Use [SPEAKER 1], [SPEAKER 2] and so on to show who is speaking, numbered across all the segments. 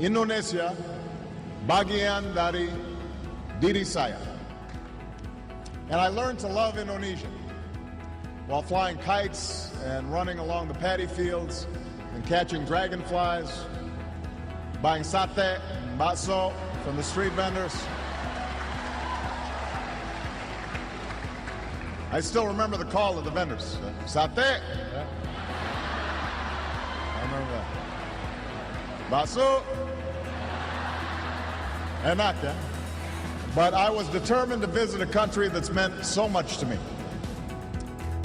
[SPEAKER 1] Indonesia bagian dari diri saya. And I learned to love Indonesia while flying kites and running along the paddy fields and catching dragonflies, buying sate and bakso from the street vendors. I still remember the call of the vendors. Sate. I remember that. Bakso. Enak, ya? But I was determined to visit a country that's meant so much to me.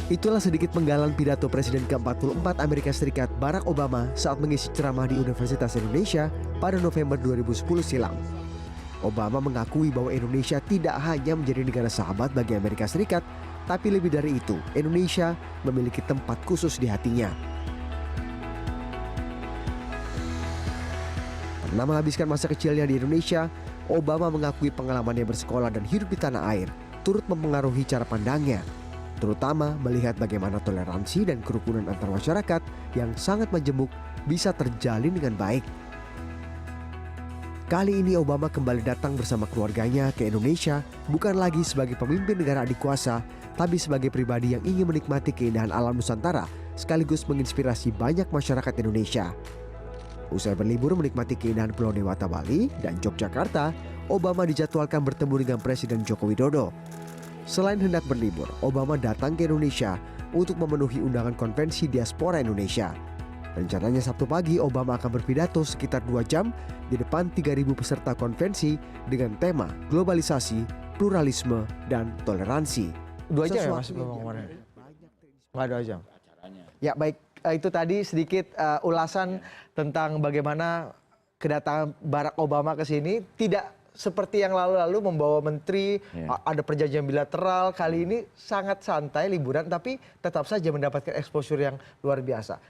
[SPEAKER 2] Itulah sedikit penggalan pidato Presiden ke-44 Amerika Serikat Barack Obama saat mengisi ceramah di Universitas Indonesia pada November 2010 silam. Obama mengakui bahwa Indonesia tidak hanya menjadi negara sahabat bagi Amerika Serikat, tapi lebih dari itu, Indonesia memiliki tempat khusus di hatinya. Pernah menghabiskan masa kecilnya di Indonesia, Obama mengakui pengalamannya bersekolah dan hidup di tanah air turut mempengaruhi cara pandangnya, terutama melihat bagaimana toleransi dan kerukunan antar masyarakat yang sangat majemuk bisa terjalin dengan baik. Kali ini Obama kembali datang bersama keluarganya ke Indonesia bukan lagi sebagai pemimpin negara adikuasa, tapi sebagai pribadi yang ingin menikmati keindahan alam Nusantara sekaligus menginspirasi banyak masyarakat Indonesia. Usai berlibur menikmati keindahan Pulau Dewata Bali dan Yogyakarta, Obama dijadwalkan bertemu dengan Presiden Joko Widodo. Selain hendak berlibur, Obama datang ke Indonesia untuk memenuhi undangan konvensi diaspora Indonesia. Rencananya Sabtu pagi Obama akan berpidato sekitar 2 jam di depan 3.000 peserta konvensi dengan tema globalisasi, pluralisme, dan toleransi.
[SPEAKER 3] 2 jam ya Mas kemarin? Nggak 2 jam? Ya baik, itu tadi sedikit ulasan tentang bagaimana kedatangan Barack Obama ke sini. Tidak seperti yang lalu-lalu membawa menteri, ada perjanjian bilateral. Kali ini sangat santai liburan, tapi tetap saja mendapatkan exposure yang luar biasa.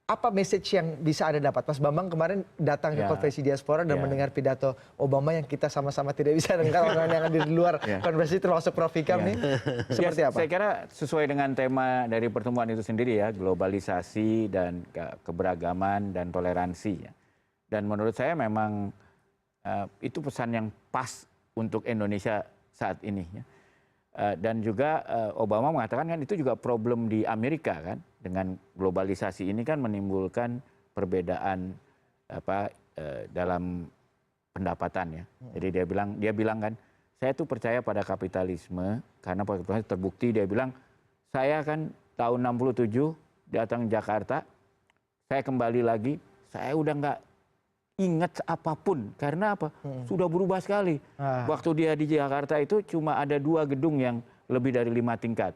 [SPEAKER 3] Apa message yang bisa Anda dapat? Mas Bambang kemarin datang ke konvensi diaspora dan mendengar pidato Obama yang kita sama-sama tidak bisa dengar orang yang ada di luar konvensi, termasuk Prof. Ikam nih. Seperti apa?
[SPEAKER 4] Saya kira sesuai dengan tema dari pertemuan itu sendiri ya, globalisasi dan keberagaman dan toleransi. Dan menurut saya memang itu pesan yang pas untuk Indonesia saat ini. Dan juga Obama mengatakan kan itu juga problem di Amerika kan, dengan globalisasi ini kan menimbulkan perbedaan dalam pendapatan ya. Jadi dia bilang kan, saya tuh percaya pada kapitalisme karena terbukti. Dia bilang, saya kan tahun 67 datang Jakarta, saya kembali lagi, saya udah nggak ingat apapun. Karena apa? Sudah berubah sekali. Waktu dia di Jakarta itu cuma ada 2 gedung yang lebih dari 5 tingkat.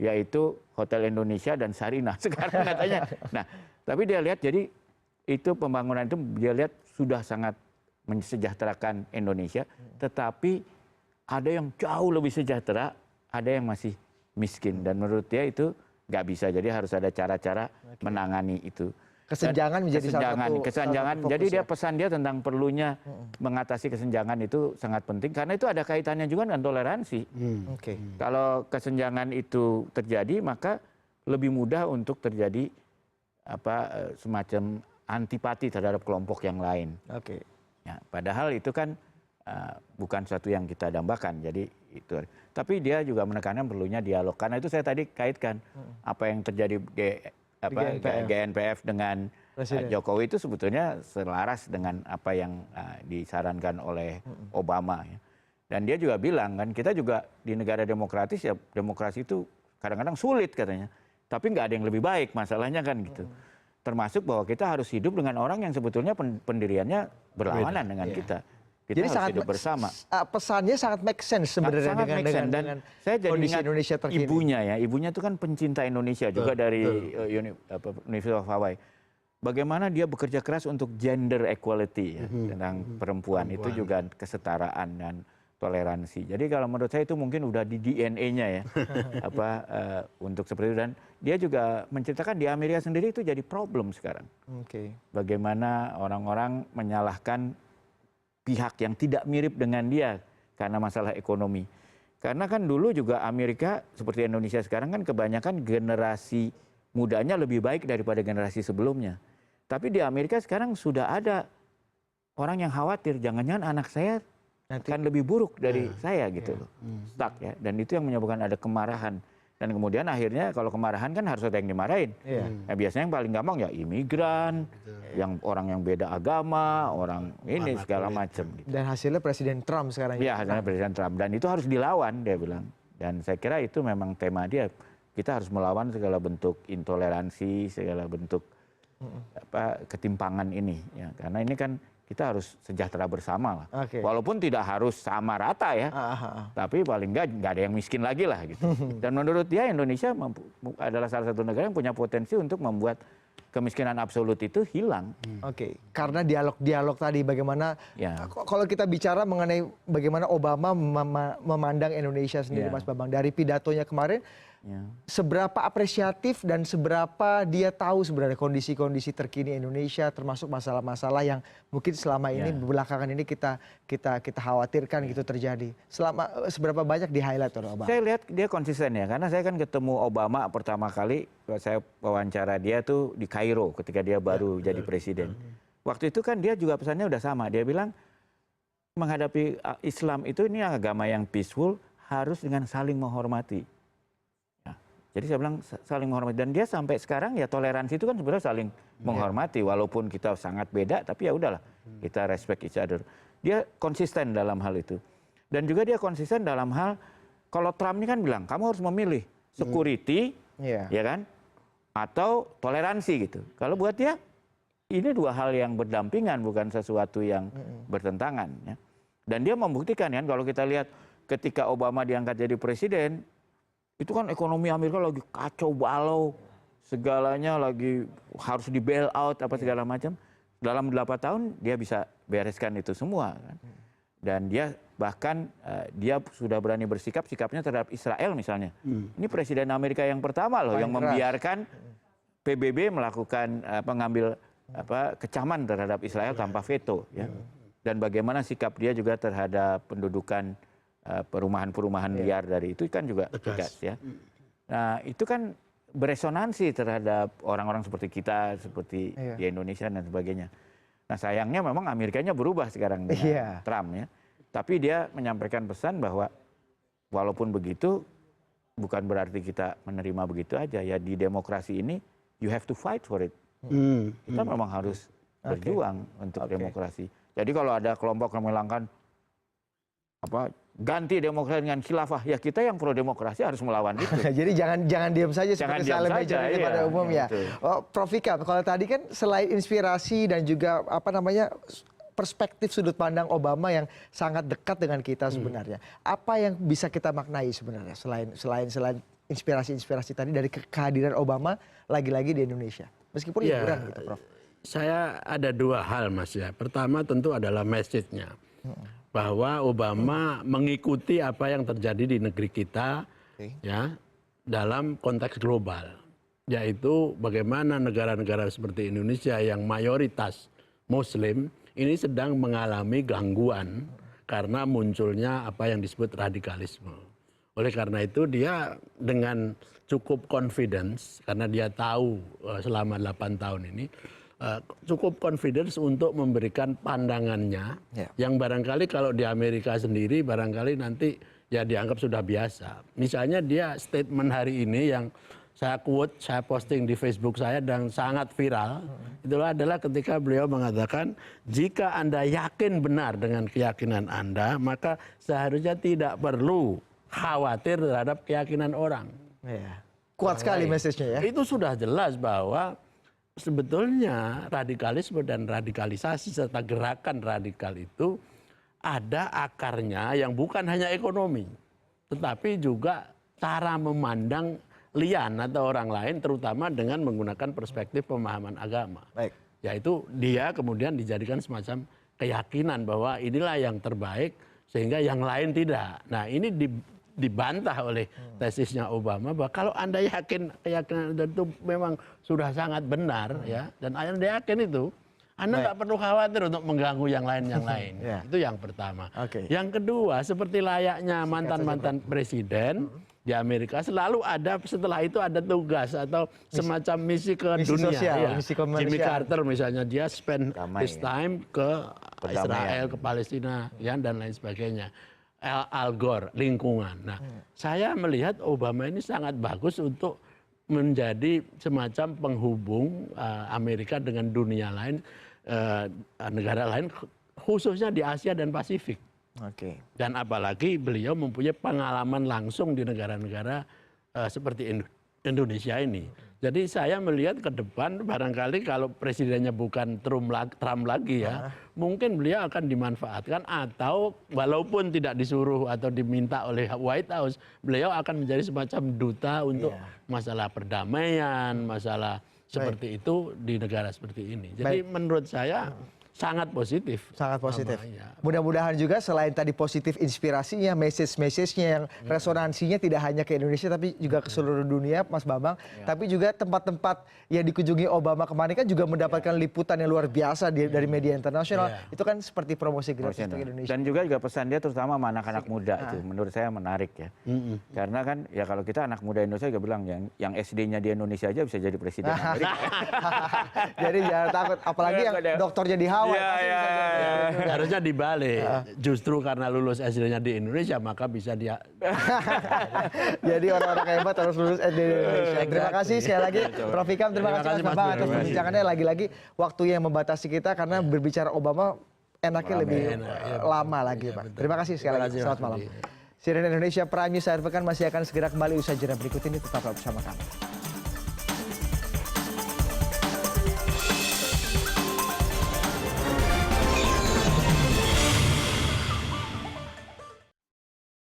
[SPEAKER 4] Yaitu Hotel Indonesia dan Sarinah sekarang katanya. Nah, tapi dia lihat jadi itu pembangunan itu dia lihat sudah sangat mensejahterakan Indonesia. Tetapi ada yang jauh lebih sejahtera, ada yang masih miskin. Dan menurut dia itu nggak bisa. Jadi harus ada cara-cara menangani itu.
[SPEAKER 3] Kesenjangan menjadi
[SPEAKER 4] kesenjangan. Jadi dia pesan dia tentang perlunya mengatasi kesenjangan itu sangat penting karena itu ada kaitannya juga dengan toleransi. Kalau kesenjangan itu terjadi maka lebih mudah untuk terjadi semacam antipati terhadap kelompok yang lain. Ya, padahal itu kan bukan sesuatu yang kita dambakan. Jadi itu. Tapi dia juga menekankan perlunya dialog. Karena itu saya tadi kaitkan apa yang terjadi GNPF dengan Jokowi itu sebetulnya selaras dengan apa yang disarankan oleh Obama. Ya. Dan dia juga bilang kan kita juga di negara demokratis ya demokrasi itu kadang-kadang sulit katanya. Tapi nggak ada yang lebih baik masalahnya kan gitu. Termasuk bahwa kita harus hidup dengan orang yang sebetulnya pendiriannya berlawanan dengan kita. Kita
[SPEAKER 3] jadi
[SPEAKER 4] harus
[SPEAKER 3] sangat
[SPEAKER 4] hidup bersama.
[SPEAKER 3] Pesannya sangat make sense sebenarnya dengan
[SPEAKER 4] saya jadi
[SPEAKER 3] kondisi
[SPEAKER 4] ingat
[SPEAKER 3] Indonesia terkini.
[SPEAKER 4] Ibunya itu kan pencinta Indonesia juga dari University of Hawaii. Bagaimana dia bekerja keras untuk gender equality ya, tentang perempuan itu juga kesetaraan dan toleransi. Jadi kalau menurut saya itu mungkin udah di DNA-nya ya untuk seperti itu. Dan dia juga menceritakan di Amerika sendiri itu jadi problem sekarang. Bagaimana orang-orang menyalahkan pihak yang tidak mirip dengan dia karena masalah ekonomi. Karena kan dulu juga Amerika seperti Indonesia sekarang kan kebanyakan generasi mudanya lebih baik daripada generasi sebelumnya. Tapi di Amerika sekarang sudah ada orang yang khawatir jangan-jangan anak saya akan lebih buruk dari saya gitu loh. Stuck ya. Dan itu yang menyebabkan ada kemarahan. Dan kemudian akhirnya kalau kemarahan kan harus ada yang dimarahin. Nah, biasanya yang paling gampang ya imigran, yang orang yang beda agama, orang ini segala macam. Gitu.
[SPEAKER 3] Dan hasilnya Presiden Trump sekarang.
[SPEAKER 4] Iya, hasilnya Presiden Trump. Dan itu harus dilawan, dia bilang. Dan saya kira itu memang tema dia. Kita harus melawan segala bentuk intoleransi, segala bentuk ketimpangan ini. Ya, karena ini kan kita harus sejahtera bersama lah. Walaupun tidak harus sama rata ya. Tapi paling nggak ada yang miskin lagi lah gitu. Dan menurut dia Indonesia adalah salah satu negara yang punya potensi untuk membuat kemiskinan absolut itu hilang.
[SPEAKER 3] Karena dialog-dialog tadi bagaimana kalau kita bicara mengenai bagaimana Obama memandang Indonesia sendiri, Mas Bambang, dari pidatonya kemarin, seberapa apresiatif dan seberapa dia tahu sebenarnya kondisi-kondisi terkini Indonesia, termasuk masalah-masalah yang mungkin selama ini belakangan ini kita khawatirkan gitu terjadi. Seberapa banyak di highlight oleh Obama?
[SPEAKER 4] Saya lihat dia konsisten ya, karena saya kan ketemu Obama pertama kali, saya wawancara dia tuh di Kairo ketika dia baru jadi presiden. Waktu itu kan dia juga pesannya udah sama, dia bilang menghadapi Islam itu ini agama yang peaceful, harus dengan saling menghormati. Jadi saya bilang saling menghormati, dan dia sampai sekarang ya toleransi itu kan sebenarnya saling menghormati, walaupun kita sangat beda, tapi ya udahlah kita respect each other. Dia konsisten dalam hal itu, dan juga dia konsisten dalam hal kalau Trump ini kan bilang kamu harus memilih security, ya kan, atau toleransi gitu. Kalau buat dia ini dua hal yang berdampingan, bukan sesuatu yang bertentangan. Ya. Dan dia membuktikan kan kalau kita lihat ketika Obama diangkat jadi presiden. Itu kan ekonomi Amerika lagi kacau balau, segalanya lagi harus di bail out apa segala macam. Dalam 8 tahun dia bisa bereskan itu semua. Kan? Dan dia bahkan dia sudah berani bersikap, sikapnya terhadap Israel misalnya. Ini Presiden Amerika yang pertama loh yang membiarkan PBB melakukan pengambil kecaman terhadap Israel tanpa veto. Ya. Dan bagaimana sikap dia juga terhadap pendudukan perumahan-perumahan liar dari itu kan juga tegas ya. Nah itu kan beresonansi terhadap orang-orang seperti kita, seperti di Indonesia dan sebagainya. Nah sayangnya memang Amerikanya berubah sekarang dengan Trump ya. Tapi dia menyampaikan pesan bahwa walaupun begitu bukan berarti kita menerima begitu aja ya, di demokrasi ini you have to fight for it. Kita memang harus berjuang untuk demokrasi. Jadi kalau ada kelompok yang melangkan ganti demokrasi dengan khilafah, ya kita yang pro demokrasi harus melawan itu.
[SPEAKER 3] Jadi jangan diam saja seperti silent majority pada umumnya. Prof Vika, kalau tadi kan selain inspirasi dan juga perspektif sudut pandang Obama yang sangat dekat dengan kita sebenarnya, apa yang bisa kita maknai sebenarnya selain inspirasi-inspirasi tadi dari kehadiran Obama lagi-lagi di Indonesia, meskipun liburan gitu, Prof?
[SPEAKER 5] Saya ada dua hal, Mas ya. Pertama tentu adalah message-nya. Bahwa Obama mengikuti apa yang terjadi di negeri kita ya dalam konteks global, yaitu bagaimana negara-negara seperti Indonesia yang mayoritas Muslim ini sedang mengalami gangguan karena munculnya apa yang disebut radikalisme. Oleh karena itu dia dengan cukup confidence, karena dia tahu selama 8 tahun ini cukup confidence untuk memberikan pandangannya yang barangkali kalau di Amerika sendiri barangkali nanti ya dianggap sudah biasa. Misalnya dia statement hari ini yang saya quote, saya posting di Facebook saya dan sangat viral, itulah adalah ketika beliau mengatakan jika Anda yakin benar dengan keyakinan Anda, maka seharusnya tidak perlu khawatir terhadap keyakinan orang.
[SPEAKER 3] Kuat sekali message-nya ya.
[SPEAKER 5] Itu sudah jelas bahwa sebetulnya radikalisme dan radikalisasi serta gerakan radikal itu ada akarnya yang bukan hanya ekonomi, tetapi juga cara memandang lian atau orang lain, terutama dengan menggunakan perspektif pemahaman agama. Yaitu dia kemudian dijadikan semacam keyakinan bahwa inilah yang terbaik sehingga yang lain tidak. Nah ini dibantah oleh tesisnya Obama bahwa kalau Anda yakin keyakinan Anda itu memang sudah sangat benar ya, dan Anda yakin itu, Anda nggak perlu khawatir untuk mengganggu yang lain. Itu yang pertama. Yang kedua, seperti layaknya mantan-mantan presiden, di Amerika selalu ada, setelah itu ada tugas atau semacam misi ke
[SPEAKER 3] misi
[SPEAKER 5] dunia.
[SPEAKER 3] sosial,
[SPEAKER 5] Ya.
[SPEAKER 3] misi kemanusiaan.
[SPEAKER 5] Jimmy Carter misalnya, dia spend
[SPEAKER 4] Damai,
[SPEAKER 5] his time ke
[SPEAKER 4] Perdamaian.
[SPEAKER 5] Israel, ke Palestina, ya, dan lain sebagainya. Al Gore, lingkungan. Nah, saya melihat Obama ini sangat bagus untuk menjadi semacam penghubung Amerika dengan dunia lain, negara lain, khususnya di Asia dan Pasifik.
[SPEAKER 3] Oke.
[SPEAKER 5] Dan apalagi beliau mempunyai pengalaman langsung di negara-negara seperti Indonesia ini. Jadi saya melihat ke depan barangkali kalau presidennya bukan Trump lagi ya, mungkin beliau akan dimanfaatkan atau walaupun tidak disuruh atau diminta oleh White House, beliau akan menjadi semacam duta untuk masalah perdamaian, masalah seperti itu di negara seperti ini. Jadi menurut saya sangat positif.
[SPEAKER 3] Sangat positif.
[SPEAKER 5] Namanya.
[SPEAKER 3] Mudah-mudahan juga selain tadi positif inspirasinya, message-nya yang resonansinya tidak hanya ke Indonesia tapi juga ke seluruh dunia, Mas Bambang. Tapi juga tempat-tempat yang dikunjungi Obama kemarin kan juga mendapatkan liputan yang luar biasa dari media internasional. Itu kan seperti promosi gratis untuk Indonesia.
[SPEAKER 4] Dan juga pesan dia terutama sama anak-anak muda itu menurut saya menarik ya. Karena kan ya kalau kita anak muda Indonesia juga bilang yang SD-nya di Indonesia aja bisa jadi presiden Amerika.
[SPEAKER 3] Jadi jangan takut, apalagi yang dokternya di Hawaii.
[SPEAKER 5] Harusnya dibalik. Justru karena lulus SD-nya di Indonesia maka bisa dia.
[SPEAKER 3] Jadi orang-orang hebat harus lulus SD di Indonesia. Terima kasih sekali lagi Prof. Ikam, terima kasih Mas Bambang atas perbincangannya. Lagi-lagi waktu yang membatasi kita karena berbicara Obama enaknya lebih lama lagi, Pak. Terima kasih sekali lagi. Selamat malam. CNN Indonesia Prime News akhir pekan masih akan segera kembali usai jeda berikut ini, tetaplah bersama kami.